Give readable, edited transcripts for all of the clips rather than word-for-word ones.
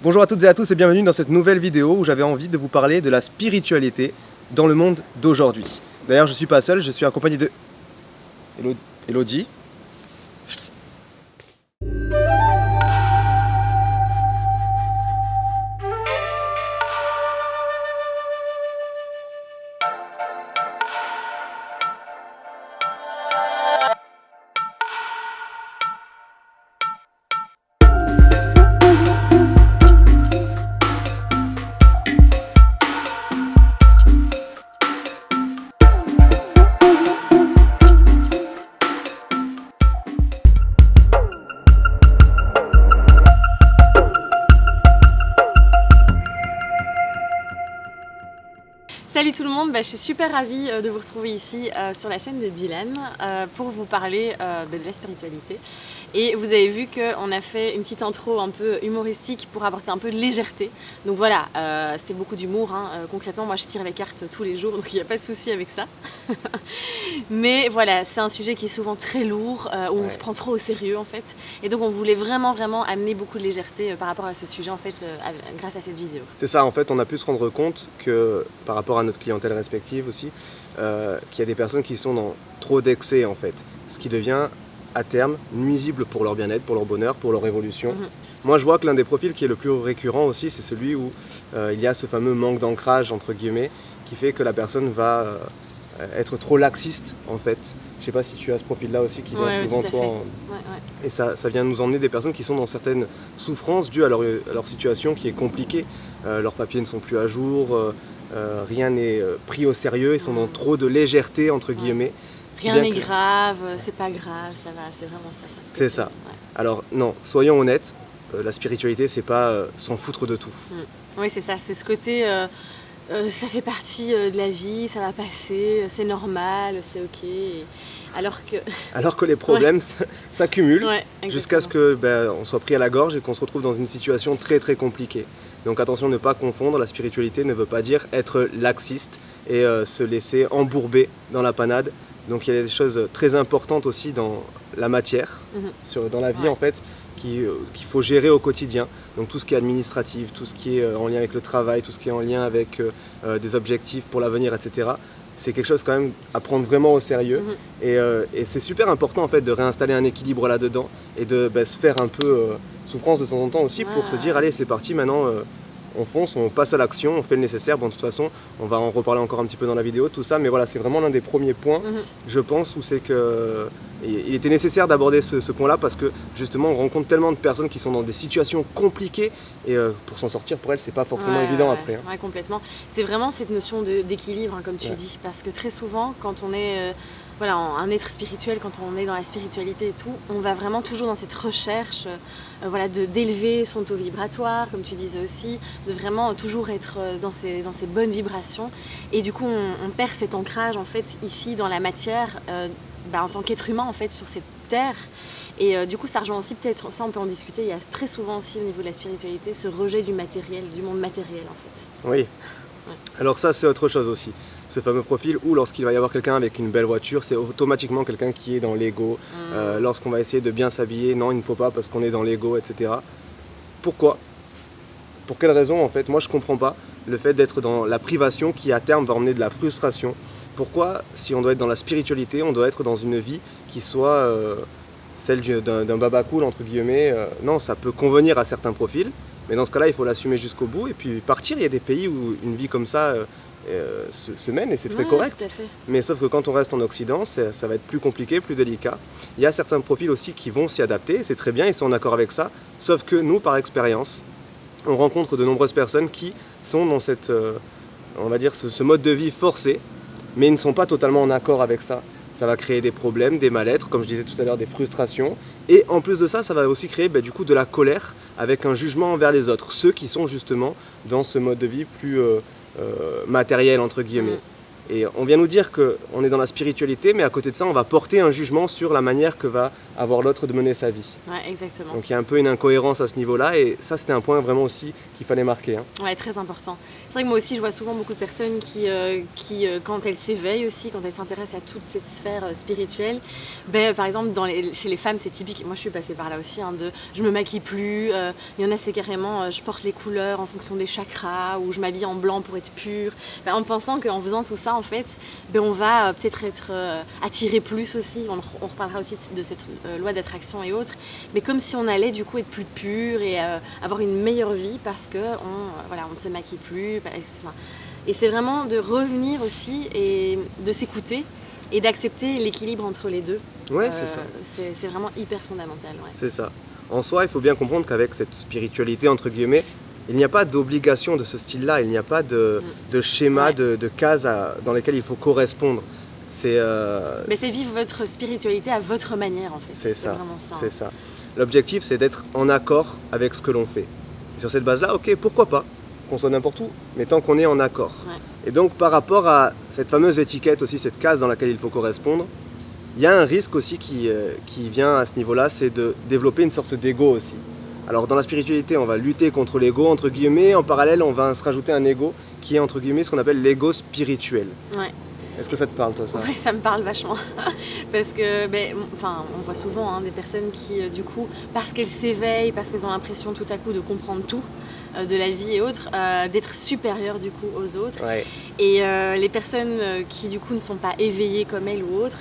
Bonjour à toutes et à tous et bienvenue dans cette nouvelle vidéo où j'avais envie de vous parler de la spiritualité dans le monde d'aujourd'hui. D'ailleurs je ne suis pas seul, je suis accompagné de Elodie. Salut tout le monde, je suis super ravie de vous retrouver ici sur la chaîne de Dylan pour vous parler de la spiritualité. Et vous avez vu qu'on a fait une petite intro un peu humoristique pour apporter un peu de légèreté. Donc voilà, c'était beaucoup d'humour. Concrètement, moi je tire les cartes tous les jours, donc il n'y a pas de souci avec ça. Mais voilà, c'est un sujet qui est souvent très lourd, où on se prend trop au sérieux en fait. Et donc on voulait vraiment amener beaucoup de légèreté par rapport à ce sujet en fait, grâce à cette vidéo. C'est ça, en fait on a pu se rendre compte que par rapport à notre clientèle respective aussi, qu'il y a des personnes qui sont dans trop d'excès en fait, ce qui devient à terme nuisible pour leur bien-être, pour leur bonheur, pour leur évolution. Moi je vois que l'un des profils qui est le plus récurrent aussi, c'est celui où il y a ce fameux manque d'ancrage entre guillemets, qui fait que la personne va être trop laxiste en fait. Je sais pas si tu as ce profil-là aussi qui vient souvent toi. Et ça vient nous emmener des personnes qui sont dans certaines souffrances dues à leur situation qui est compliquée. Leurs papiers ne sont plus à jour, rien n'est pris au sérieux, ils sont dans trop de légèreté entre guillemets. Rien n'est grave, c'est pas grave, ça va, c'est vraiment ça. C'est ça. Alors non, soyons honnêtes, la spiritualité c'est pas s'en foutre de tout. Oui c'est ça, c'est ce côté... ça fait partie de la vie, ça va passer, c'est normal, c'est ok. Alors que les problèmes s'accumulent jusqu'à ce que on soit pris à la gorge et qu'on se retrouve dans une situation très très compliquée. Donc attention, ne pas confondre, la spiritualité ne veut pas dire être laxiste et se laisser embourber dans la panade. Donc il y a des choses très importantes aussi dans la matière, dans la vie en fait, qu'il faut gérer au quotidien. Donc tout ce qui est administratif, tout ce qui est en lien avec le travail, tout ce qui est en lien avec des objectifs pour l'avenir, etc. C'est quelque chose quand même à prendre vraiment au sérieux. Et c'est super important en fait de réinstaller un équilibre là-dedans et de se faire un peu souffrance de temps en temps aussi pour se dire allez c'est parti maintenant, on fonce, on passe à l'action, on fait le nécessaire. Bon de toute façon on va en reparler encore un petit peu dans la vidéo, tout ça, mais voilà c'est vraiment l'un des premiers points je pense où c'est que il était nécessaire d'aborder ce point-là parce que justement on rencontre tellement de personnes qui sont dans des situations compliquées et pour s'en sortir pour elles c'est pas forcément évident après. Ouais, complètement. C'est vraiment cette notion d'équilibre comme tu dis, parce que très souvent quand on est un être spirituel, quand on est dans la spiritualité et tout, on va vraiment toujours dans cette recherche d'élever son taux vibratoire, comme tu disais aussi, de vraiment toujours être dans ces bonnes vibrations. Et du coup, on perd cet ancrage en fait ici dans la matière, en tant qu'être humain en fait sur cette terre. Et du coup, ça rejoint aussi peut-être, ça on peut en discuter, il y a très souvent aussi au niveau de la spiritualité ce rejet du matériel, du monde matériel en fait. Oui. Alors ça c'est autre chose aussi. Ce fameux profil où lorsqu'il va y avoir quelqu'un avec une belle voiture, c'est automatiquement quelqu'un qui est dans l'ego. Lorsqu'on va essayer de bien s'habiller, non il ne faut pas parce qu'on est dans l'ego, etc. Pourquoi ? Pour quelle raison en fait ? Moi je comprends pas le fait d'être dans la privation qui à terme va emmener de la frustration. Pourquoi si on doit être dans la spiritualité, on doit être dans une vie qui soit celle d'un baba cool entre guillemets. Non, ça peut convenir à certains profils, mais dans ce cas-là il faut l'assumer jusqu'au bout et puis partir. Il y a des pays où une vie comme ça se mène et c'est très correct, mais sauf que quand on reste en Occident ça va être plus compliqué, plus délicat. Il y a certains profils aussi qui vont s'y adapter, c'est très bien, ils sont en accord avec ça, sauf que nous par expérience on rencontre de nombreuses personnes qui sont dans cette on va dire ce mode de vie forcé, mais ils ne sont pas totalement en accord avec ça. Ça va créer des problèmes, des mal-être, comme je disais tout à l'heure, des frustrations, et en plus de ça, ça va aussi créer du coup de la colère avec un jugement envers les autres, ceux qui sont justement dans ce mode de vie plus matériel entre guillemets. Et on vient nous dire qu'on est dans la spiritualité, mais à côté de ça, on va porter un jugement sur la manière que va avoir l'autre de mener sa vie. Ouais, exactement. Donc il y a un peu une incohérence à ce niveau-là, et ça c'était un point vraiment aussi qu'il fallait marquer. Ouais, très important. C'est vrai que moi aussi, je vois souvent beaucoup de personnes qui quand elles s'éveillent aussi, quand elles s'intéressent à toute cette sphère spirituelle, par exemple, chez les femmes, c'est typique. Moi, je suis passée par là aussi, je me maquille plus. Il y en a, c'est carrément, je porte les couleurs en fonction des chakras, ou je m'habille en blanc pour être pure. En pensant qu'en faisant tout ça, en fait, on va peut-être être attiré plus aussi. On reparlera aussi de cette loi d'attraction et autres. Mais comme si on allait du coup être plus pur et avoir une meilleure vie parce que on ne se maquille plus. Et c'est vraiment de revenir aussi et de s'écouter et d'accepter l'équilibre entre les deux. Ouais, c'est ça. C'est vraiment hyper fondamental. Ouais. C'est ça. En soi, il faut bien comprendre qu'avec cette spiritualité, entre guillemets, il n'y a pas d'obligation de ce style-là, il n'y a pas de schéma, de cases dans lesquelles il faut correspondre. Mais c'est vivre votre spiritualité à votre manière, en fait. C'est ça, vraiment ça. C'est ça. L'objectif, c'est d'être en accord avec ce que l'on fait. Et sur cette base-là, ok, pourquoi pas qu'on soit n'importe où, mais tant qu'on est en accord. Ouais. Et donc, par rapport à cette fameuse étiquette aussi, cette case dans laquelle il faut correspondre, il y a un risque aussi qui vient à ce niveau-là, c'est de développer une sorte d'ego aussi. Alors dans la spiritualité, on va lutter contre l'ego, entre guillemets. En parallèle, on va se rajouter un ego qui est, entre guillemets, ce qu'on appelle l'ego spirituel. Ouais. Est-ce que ça te parle, toi, ça? Oui, ça me parle vachement. Parce que, on voit souvent des personnes qui, du coup, parce qu'elles s'éveillent, parce qu'elles ont l'impression tout à coup de comprendre tout de la vie et autres, d'être supérieures du coup aux autres. Ouais. Et les personnes qui du coup ne sont pas éveillées comme elles ou autres,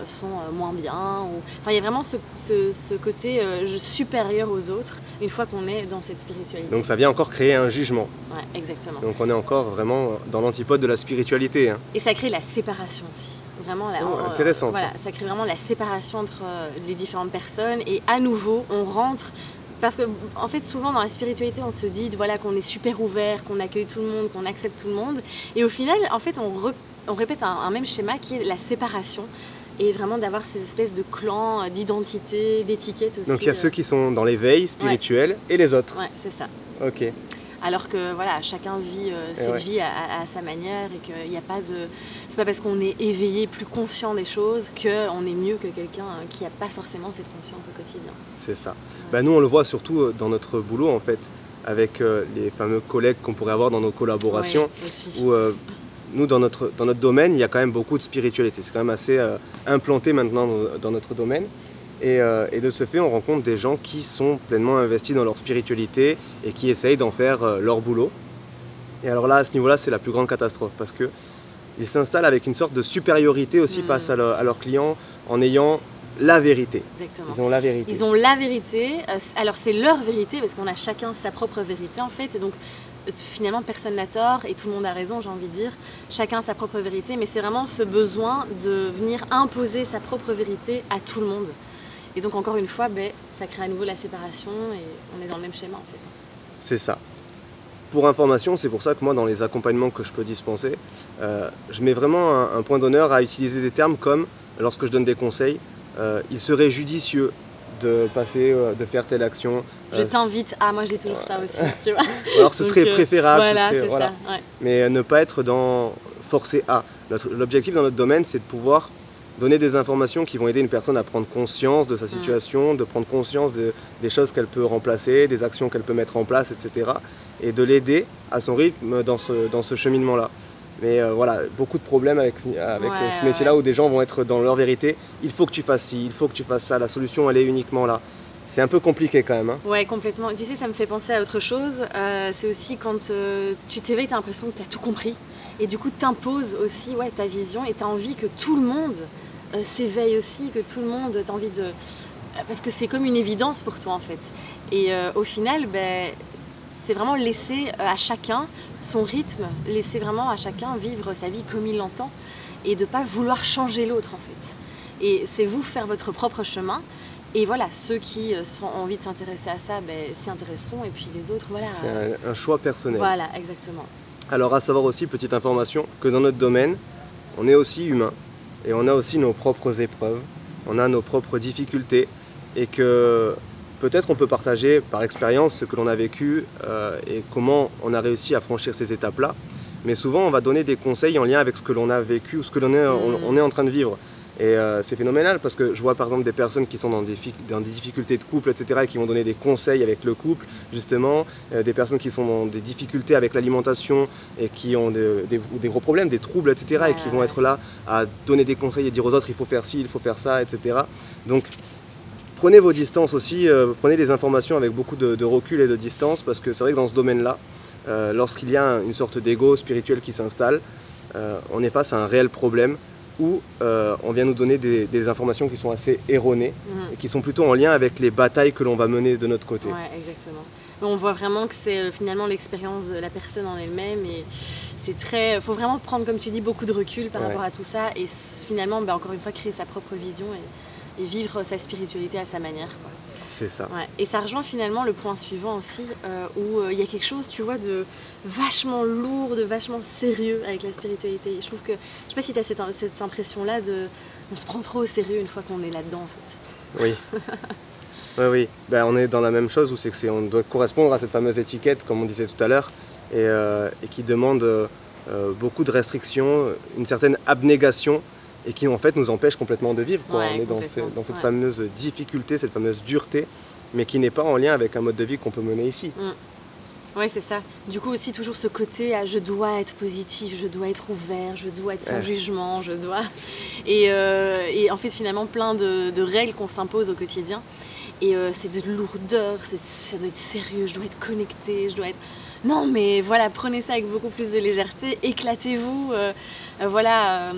sont moins bien. Il y a vraiment ce côté supérieur aux autres une fois qu'on est dans cette spiritualité. Donc ça vient encore créer un jugement. Ouais, exactement. Donc on est encore vraiment dans l'antipode de la spiritualité. Hein. Et ça crée la séparation aussi. Vraiment, intéressant. Ça crée vraiment la séparation entre les différentes personnes. Et à nouveau, on rentre. Parce que, en fait, souvent dans la spiritualité, on se dit qu'on est super ouvert, qu'on accueille tout le monde, qu'on accepte tout le monde. Et au final, en fait, on répète un même schéma qui est la séparation. Et vraiment d'avoir ces espèces de clans, d'identités, d'étiquettes aussi. Donc il y a ceux qui sont dans l'éveil spirituel et les autres. Ouais, c'est ça. Ok. Alors que chacun vit cette vie à sa manière et qu'il n'y a pas de... C'est pas parce qu'on est éveillé, plus conscient des choses qu'on est mieux que quelqu'un qui n'a pas forcément cette conscience au quotidien. C'est ça. Nous on le voit surtout dans notre boulot en fait, avec les fameux collègues qu'on pourrait avoir dans nos collaborations. Oui, où nous dans notre domaine, il y a quand même beaucoup de spiritualité. C'est quand même assez implanté maintenant dans notre domaine. Et de ce fait, on rencontre des gens qui sont pleinement investis dans leur spiritualité et qui essayent d'en faire leur boulot. Et alors là, à ce niveau-là, c'est la plus grande catastrophe parce qu'ils s'installent avec une sorte de supériorité aussi face à leurs clients en ayant la vérité. Exactement. Ils ont la vérité. Ils ont la vérité. Alors c'est leur vérité parce qu'on a chacun sa propre vérité en fait. Et donc finalement, personne n'a tort et tout le monde a raison, j'ai envie de dire. Chacun sa propre vérité. Mais c'est vraiment ce besoin de venir imposer sa propre vérité à tout le monde. Et donc encore une fois, ça crée à nouveau la séparation et on est dans le même schéma en fait. C'est ça. Pour information, c'est pour ça que moi dans les accompagnements que je peux dispenser, je mets vraiment un point d'honneur à utiliser des termes comme, lorsque je donne des conseils, il serait judicieux de faire telle action. Je t'invite à, moi j'ai toujours ça aussi, tu vois. Alors ce serait préférable, voilà, c'est ça, ouais. Mais ne pas être dans forcer à. L'objectif dans notre domaine, c'est de pouvoir donner des informations qui vont aider une personne à prendre conscience de sa situation, de prendre conscience des choses qu'elle peut remplacer, des actions qu'elle peut mettre en place, etc. Et de l'aider à son rythme dans ce cheminement-là. Mais beaucoup de problèmes avec ce métier-là où des gens vont être dans leur vérité. Il faut que tu fasses ci, il faut que tu fasses ça, la solution elle est uniquement là. C'est un peu compliqué quand même. Hein. Ouais, complètement. Tu sais, ça me fait penser à autre chose. C'est aussi quand tu t'éveilles, tu as l'impression que tu as tout compris. Et du coup, tu imposes aussi ta vision et tu as envie que tout le monde s'éveille aussi, que tout le monde t'as envie de... Parce que c'est comme une évidence pour toi en fait. Et au final, c'est vraiment laisser à chacun son rythme, laisser vraiment à chacun vivre sa vie comme il l'entend et de ne pas vouloir changer l'autre en fait. Et c'est vous faire votre propre chemin. Et voilà, ceux qui ont envie de s'intéresser à ça, s'y intéresseront et puis les autres, voilà. C'est un choix personnel. Voilà, exactement. Alors à savoir aussi, petite information, que dans notre domaine, on est aussi humain. Et on a aussi nos propres épreuves, on a nos propres difficultés et que peut-être on peut partager par expérience ce que l'on a vécu et comment on a réussi à franchir ces étapes-là. mais souvent on va donner des conseils en lien avec ce que l'on a vécu ou ce que on est en train de vivre. Et c'est phénoménal parce que je vois par exemple des personnes qui sont dans des difficultés de couple, etc., et qui vont donner des conseils avec le couple, justement, des personnes qui sont dans des difficultés avec l'alimentation et qui ont des gros problèmes, des troubles, etc., et qui vont être là à donner des conseils et dire aux autres il faut faire ci, il faut faire ça, etc. Donc prenez vos distances aussi, prenez les informations avec beaucoup de recul et de distance, parce que c'est vrai que dans ce domaine-là, lorsqu'il y a une sorte d'ego spirituel qui s'installe, on est face à un réel problème où on vient nous donner des informations qui sont assez erronées et qui sont plutôt en lien avec les batailles que l'on va mener de notre côté. Ouais, exactement. On voit vraiment que c'est finalement l'expérience de la personne en elle-même et c'est très... faut vraiment prendre, comme tu dis, beaucoup de recul par rapport à tout ça et finalement, encore une fois, créer sa propre vision et vivre sa spiritualité à sa manière, quoi. C'est ça. Ouais. Et ça rejoint finalement le point suivant aussi, où il y a quelque chose, tu vois, de vachement lourd, de vachement sérieux avec la spiritualité. Je trouve que, je sais pas si tu as cette impression-là on se prend trop au sérieux une fois qu'on est là-dedans, en fait. Oui. Oui. Ben, on est dans la même chose où c'est que on doit correspondre à cette fameuse étiquette, comme on disait tout à l'heure, et qui demande beaucoup de restrictions, une certaine abnégation, et qui en fait nous empêche complètement de vivre, quoi. On est dans cette fameuse difficulté, cette fameuse dureté, mais qui n'est pas en lien avec un mode de vie qu'on peut mener ici. Oui, c'est ça. Du coup aussi toujours ce côté je dois être positif, je dois être ouvert, je dois être sans jugement, je dois... Et en fait finalement plein de règles qu'on s'impose au quotidien. Et c'est de lourdeur, ça doit être sérieux, je dois être connecté, je dois être... Non mais voilà, prenez ça avec beaucoup plus de légèreté, éclatez-vous, voilà...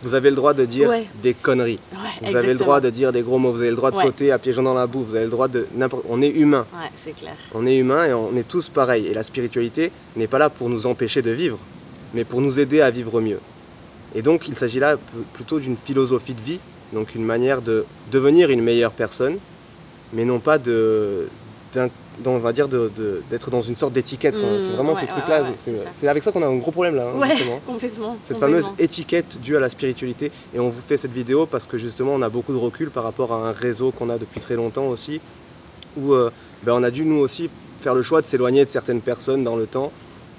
Vous avez le droit de dire des conneries. Vous avez le droit de dire des gros mots. Vous avez le droit de sauter à pieds joints dans la boue. Vous avez le droit de n'importe... On est humain. Ouais, c'est clair. On est humain et on est tous pareils. Et la spiritualité n'est pas là pour nous empêcher de vivre, mais pour nous aider à vivre mieux. Et donc il s'agit là plutôt d'une philosophie de vie, donc une manière de devenir une meilleure personne, mais non pas on va dire d'être dans une sorte d'étiquette. C'est vraiment ce truc-là. C'est avec ça qu'on a un gros problème là. Justement. Complètement. Cette fameuse étiquette due à la spiritualité. Et on vous fait cette vidéo parce que justement on a beaucoup de recul par rapport à un réseau qu'on a depuis très longtemps aussi, où on a dû nous aussi faire le choix de s'éloigner de certaines personnes dans le temps.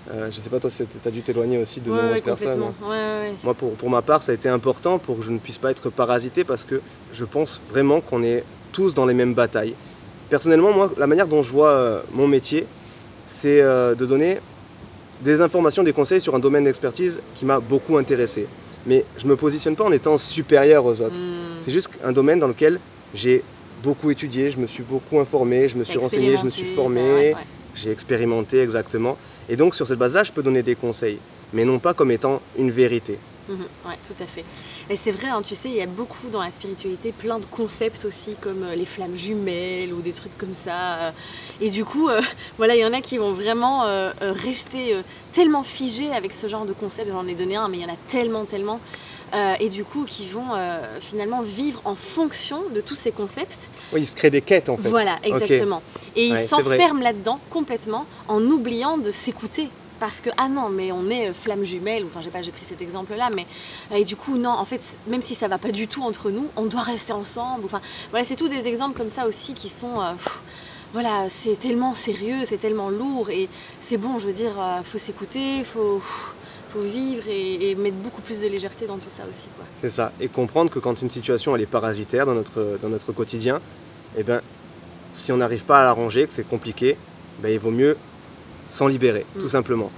Je sais pas, toi, tu as dû t'éloigner aussi de nombreuses personnes. Moi, pour ma part, ça a été important pour que je ne puisse pas être parasité, parce que je pense vraiment qu'on est tous dans les mêmes batailles. Personnellement, moi, la manière dont je vois mon métier, c'est de donner des informations, des conseils sur un domaine d'expertise qui m'a beaucoup intéressé. Mais je ne me positionne pas en étant supérieur aux autres. C'est juste un domaine dans lequel j'ai beaucoup étudié, je me suis beaucoup informé, je me suis renseigné, je me suis formé, j'ai expérimenté exactement. Et donc sur cette base-là, je peux donner des conseils, mais non pas comme étant une vérité. Oui, tout à fait. Et c'est vrai, tu sais, il y a beaucoup dans la spiritualité, plein de concepts aussi, comme les flammes jumelles ou des trucs comme ça. Et du coup, voilà, il y en a qui vont vraiment rester tellement figés avec ce genre de concept. J'en ai donné un, mais il y en a tellement. Et du coup, qui vont finalement vivre en fonction de tous ces concepts. Oui, ils se créent des quêtes en fait. Voilà, exactement. Et ils s'enferment là-dedans complètement en oubliant de s'écouter. Parce que, non, mais on est flammes jumelles, enfin, j'ai pris cet exemple-là, mais et du coup, non, en fait, même si ça va pas du tout entre nous, on doit rester ensemble. Enfin, voilà, c'est tous des exemples comme ça aussi qui sont, voilà, c'est tellement sérieux, c'est tellement lourd, et c'est bon, je veux dire, faut s'écouter, faut vivre et mettre beaucoup plus de légèreté dans tout ça aussi, quoi. C'est ça, et comprendre que quand une situation elle est parasitaire dans notre quotidien, eh ben, si on n'arrive pas à l'arranger, que c'est compliqué, ben, il vaut mieux s'en libérer, tout simplement.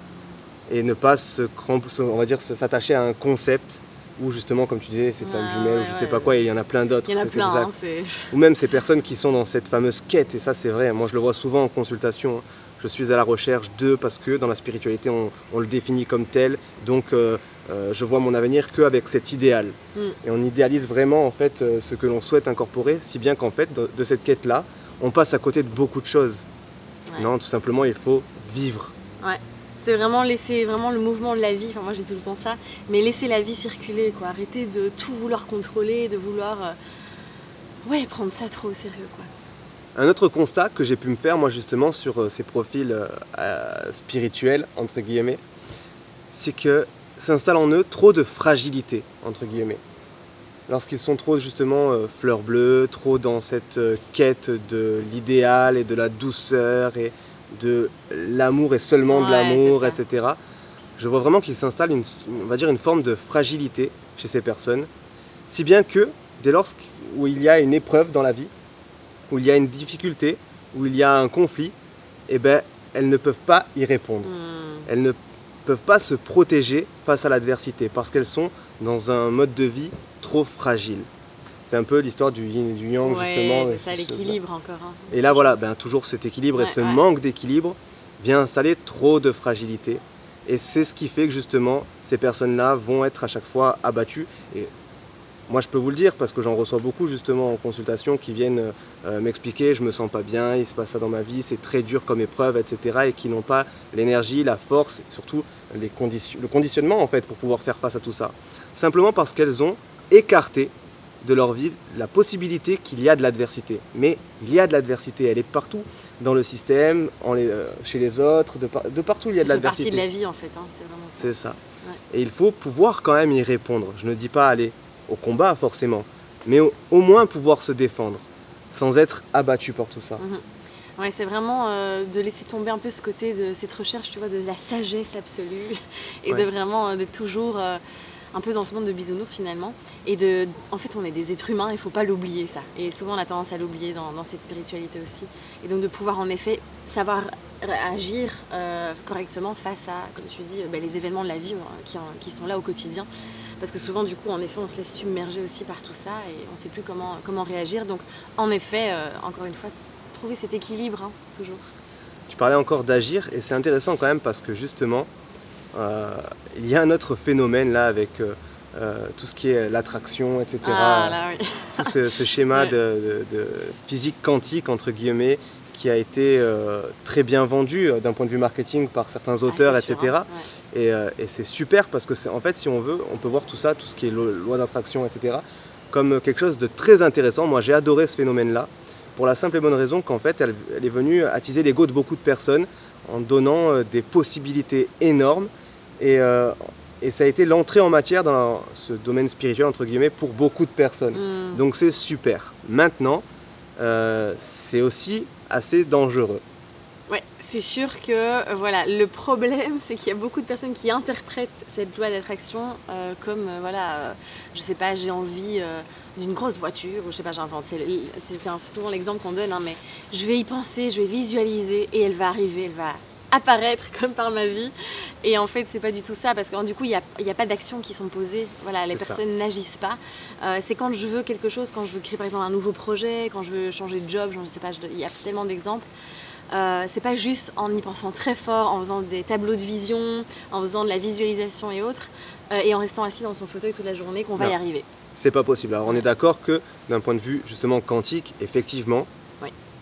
Et ne pas s'attacher à un concept où justement, comme tu disais, ces flammes jumelles, je sais pas quoi, et il y en a plein d'autres. Il y en a plein, ou même ces personnes qui sont dans cette fameuse quête, et ça c'est vrai, moi je le vois souvent en consultation, je suis à la recherche parce que dans la spiritualité on le définit comme tel, donc je vois mon avenir qu'avec cet idéal. Et on idéalise vraiment en fait ce que l'on souhaite incorporer, si bien qu'en fait de cette quête-là, on passe à côté de beaucoup de choses. Non, tout simplement, il faut vivre. Ouais, c'est vraiment laisser le mouvement de la vie, enfin moi j'ai tout le temps ça, mais laisser la vie circuler, quoi. Arrêter de tout vouloir contrôler, de vouloir prendre ça trop au sérieux, quoi. Un autre constat que j'ai pu me faire, moi justement, sur ces profils spirituels, entre guillemets, c'est que s'installe en eux trop de fragilité, entre guillemets. Lorsqu'ils sont trop justement fleurs bleues, trop dans cette quête de l'idéal et de la douceur et de l'amour et seulement de l'amour, etc. je vois vraiment qu'il s'installe on va dire une forme de fragilité chez ces personnes, si bien que dès lors où il y a une épreuve dans la vie, où il y a une difficulté, où il y a un conflit, eh ben, elles ne peuvent pas y répondre. Elles ne peuvent pas se protéger face à l'adversité parce qu'elles sont dans un mode de vie trop fragile. C'est un peu l'histoire du yin et du yang, justement. C'est ça, l'équilibre encore. Hein. Et là, voilà, toujours cet équilibre et ce manque d'équilibre vient installer trop de fragilité. Et c'est ce qui fait que, justement, ces personnes-là vont être à chaque fois abattues. Et moi, je peux vous le dire parce que j'en reçois beaucoup, justement, en consultation qui viennent m'expliquer « je me sens pas bien, il se passe ça dans ma vie, c'est très dur comme épreuve, etc. » et qui n'ont pas l'énergie, la force, et surtout le conditionnement, en fait, pour pouvoir faire face à tout ça. Simplement parce qu'elles ont écarté de leur vie la possibilité qu'il y a de l'adversité. Mais il y a de l'adversité, elle est partout dans le système, chez les autres, de partout il y a de l'adversité. C'est partie de la vie en fait, hein, c'est vraiment ça. C'est ça. Ouais. Et il faut pouvoir quand même y répondre. Je ne dis pas aller au combat forcément, mais au moins pouvoir se défendre sans être abattu par tout ça. Ouais, c'est vraiment de laisser tomber un peu ce côté de cette recherche, tu vois, de la sagesse absolue et de vraiment de toujours un peu dans ce monde de bisounours finalement. Et en fait, on est des êtres humains, il ne faut pas l'oublier ça. Et souvent, on a tendance à l'oublier dans cette spiritualité aussi. Et donc de pouvoir en effet savoir agir correctement face à, comme tu dis, les événements de la vie qui sont là au quotidien. Parce que souvent, du coup, en effet, on se laisse submerger aussi par tout ça et on ne sait plus comment réagir. Donc, en effet, encore une fois, trouver cet équilibre, hein, toujours. Tu parlais encore d'agir et c'est intéressant quand même parce que justement, il y a un autre phénomène là avec tout ce qui est l'attraction, etc. Ah, là, oui. Tout ce schéma de physique quantique, entre guillemets, qui a été très bien vendu d'un point de vue marketing par certains auteurs, etc. Sûr, hein. Et c'est super parce que en fait, si on veut, on peut voir tout ça, tout ce qui est loi d'attraction, etc., comme quelque chose de très intéressant. Moi, j'ai adoré ce phénomène-là pour la simple et bonne raison qu'en fait, elle est venue attiser l'ego de beaucoup de personnes en donnant des possibilités énormes. Et ça a été l'entrée en matière dans ce domaine spirituel, entre guillemets, pour beaucoup de personnes. Donc c'est super. Maintenant, c'est aussi assez dangereux. Ouais, c'est sûr que voilà, le problème, c'est qu'il y a beaucoup de personnes qui interprètent cette loi d'attraction comme je sais pas, j'ai envie d'une grosse voiture, ou je sais pas, j'invente. C'est souvent l'exemple qu'on donne, hein, mais je vais y penser, je vais visualiser et elle va arriver, elle va apparaître comme par magie. Et en fait, c'est pas du tout ça, parce que du coup, il y a pas d'actions qui sont posées. Voilà, les personnes n'agissent pas. C'est quand je veux quelque chose, quand je veux créer par exemple un nouveau projet, quand je veux changer de job, je sais pas, il y a tellement d'exemples. C'est pas juste en y pensant très fort, en faisant des tableaux de vision, en faisant de la visualisation et autres, et en restant assis dans son fauteuil toute la journée qu'on va y arriver. C'est pas possible. Alors on est d'accord que d'un point de vue justement quantique, effectivement,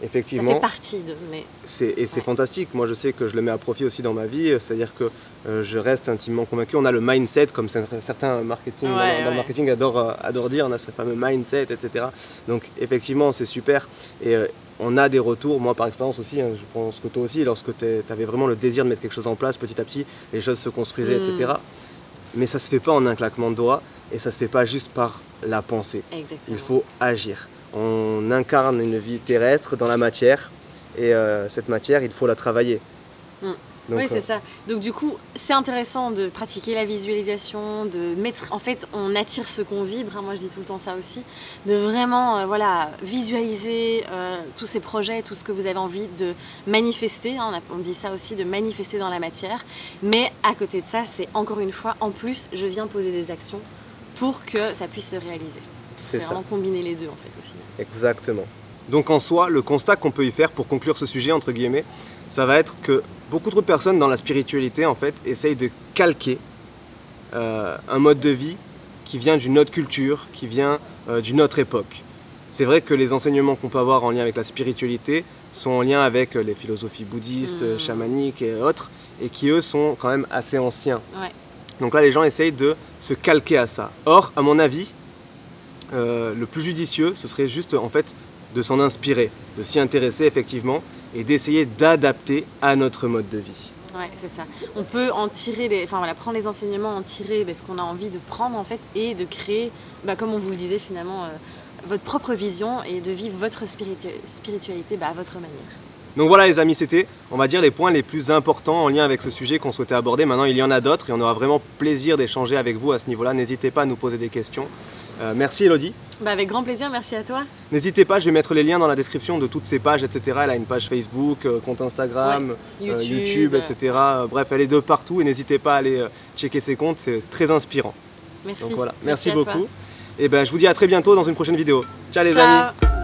ça fait partie de, mais... C'est fantastique. Moi, je sais que je le mets à profit aussi dans ma vie. C'est-à-dire que je reste intimement convaincu. On a le mindset, comme certains marketing, dans le marketing adorent dire, on a ce fameux mindset, etc. Donc, effectivement, c'est super. Et on a des retours. Moi, par expérience aussi, je pense que toi aussi, lorsque tu avais vraiment le désir de mettre quelque chose en place, petit à petit, les choses se construisaient, etc. Mais ça ne se fait pas en un claquement de doigts. Et ça ne se fait pas juste par la pensée. Exactement. Il faut agir. On incarne une vie terrestre dans la matière et cette matière, il faut la travailler. Donc, oui, c'est ça. Donc du coup, c'est intéressant de pratiquer la visualisation, de mettre... En fait, on attire ce qu'on vibre, hein, moi je dis tout le temps ça aussi, de vraiment visualiser tous ces projets, tout ce que vous avez envie de manifester. Hein, on dit ça aussi, de manifester dans la matière. Mais à côté de ça, c'est encore une fois, en plus, je viens poser des actions pour que ça puisse se réaliser. C'est vraiment combiner les deux en fait au final. Exactement. Donc en soi, le constat qu'on peut y faire pour conclure ce sujet, entre guillemets, ça va être que beaucoup trop de personnes dans la spiritualité en fait essayent de calquer un mode de vie qui vient d'une autre culture, qui vient d'une autre époque. C'est vrai que les enseignements qu'on peut avoir en lien avec la spiritualité sont en lien avec les philosophies bouddhistes, chamaniques et autres, et qui eux sont quand même assez anciens. Ouais. Donc là, les gens essayent de se calquer à ça. Or, à mon avis, le plus judicieux, ce serait juste en fait de s'en inspirer, de s'y intéresser effectivement et d'essayer d'adapter à notre mode de vie. Ouais, c'est ça. On peut en tirer, prendre les enseignements, en tirer ce qu'on a envie de prendre en fait et de créer, comme on vous le disait finalement, votre propre vision et de vivre votre spiritualité à votre manière. Donc voilà les amis, c'était, on va dire, les points les plus importants en lien avec ce sujet qu'on souhaitait aborder. Maintenant, il y en a d'autres et on aura vraiment plaisir d'échanger avec vous à ce niveau-là. N'hésitez pas à nous poser des questions. Merci Elodie. Avec grand plaisir, merci à toi. N'hésitez pas, je vais mettre les liens dans la description de toutes ces pages, etc. Elle a une page Facebook, compte Instagram, YouTube, etc. Bref, elle est de partout et n'hésitez pas à aller checker ses comptes, c'est très inspirant. Merci. Donc voilà, merci beaucoup. Et ben, je vous dis à très bientôt dans une prochaine vidéo. Ciao les amis.